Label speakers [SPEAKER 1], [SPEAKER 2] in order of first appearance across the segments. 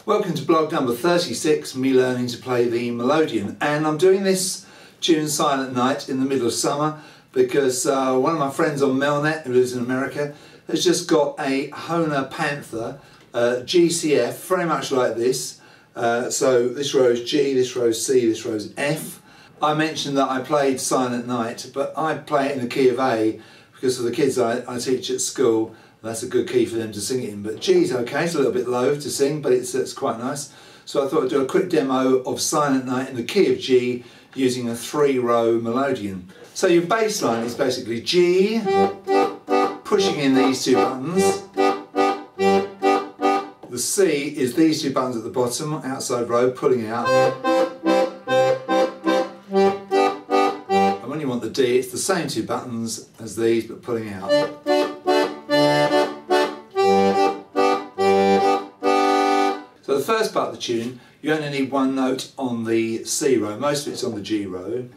[SPEAKER 1] Welcome to blog number 36, me learning to play the Melodeon, and I'm doing this tune Silent Night in the middle of summer because one of my friends on Melnet, who lives in America, has just got a Hohner Panther GCF, very much like this. So this row's G, this row's C, this row's F. I mentioned that I played Silent Night, but I play it in the key of A because for the kids I teach at school, that's a good key for them to sing it in. But G's okay, it's a little bit low to sing, but it's quite nice. So I thought I'd do a quick demo of Silent Night in the key of G using a 3-row Melodeon. So your bass line is basically G, pushing in these two buttons. The C is these two buttons at the bottom, outside row, pulling out. And when you want the D, it's the same two buttons as these, but pulling out. So the first part of the tune, you only need one note on the C row, most of it's on the G row.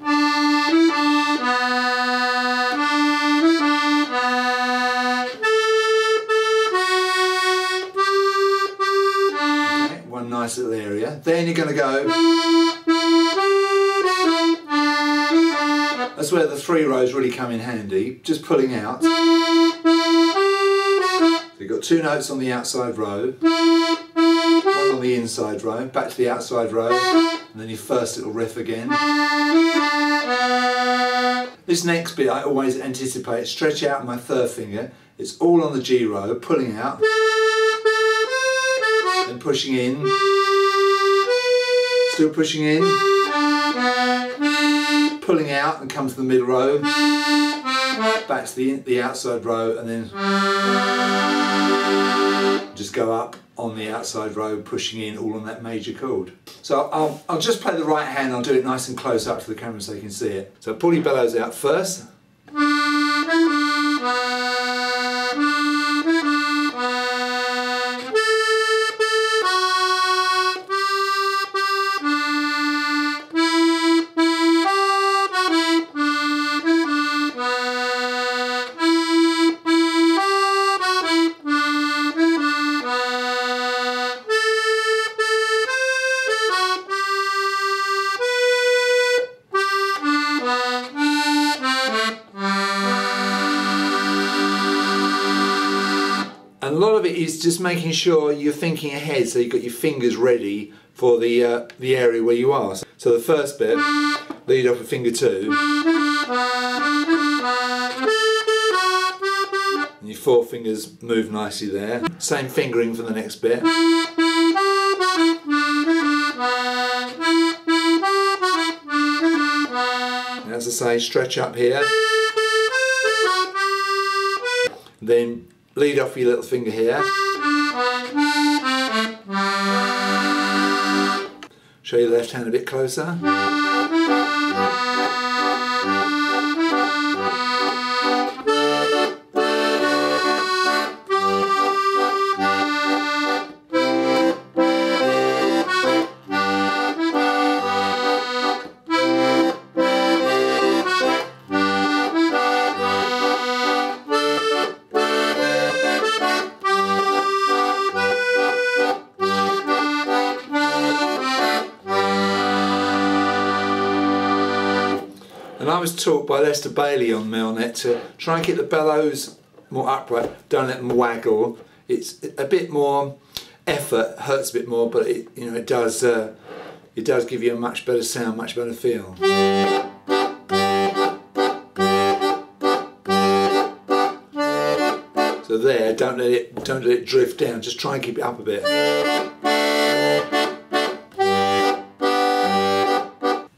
[SPEAKER 1] Okay, one nice little area. Then you're going to go, that's where the 3 rows really come in handy, just pulling out. So you've got 2 notes on the outside row, on the inside row, back to the outside row, and then your first little riff again. This next bit I always anticipate, stretch out my 3rd finger, it's all on the G row, pulling out, then pushing in, still pushing in, pulling out and come to the middle row, back to the outside row, and then just go up on the outside row, pushing in, all on that major chord. So I'll just play the right hand, I'll do it nice and close up to the camera so you can see it. So pull your bellows out first. And a lot of it is just making sure you're thinking ahead, so you've got your fingers ready for the area where you are. So the first bit, lead off with finger 2, and your 4 fingers move nicely there. Same fingering for the next bit. And as I say, stretch up here. Then lead off your little finger here. Show your left hand a bit closer. And I was taught by Lester Bailey on Melnet to try and keep the bellows more upright, don't let them waggle. It's a bit more effort, hurts a bit more, but it does give you a much better sound, much better feel. So there, don't let it drift down, just try and keep it up a bit.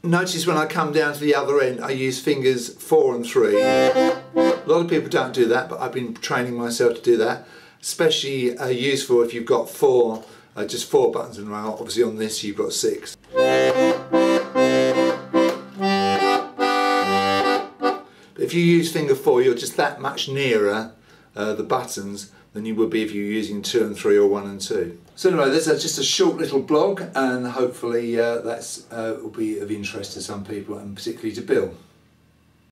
[SPEAKER 1] Notice when I come down to the other end, I use fingers 4 and 3. A lot of people don't do that, but I've been training myself to do that. Especially useful if you've got just 4 buttons in a row. Obviously on this you've got 6. But if you use finger 4, you're just that much nearer the buttons than you would be if you're using 2 and 3 or 1 and 2. So anyway, this is just a short little blog, and hopefully that will be of interest to some people, and particularly to Bill.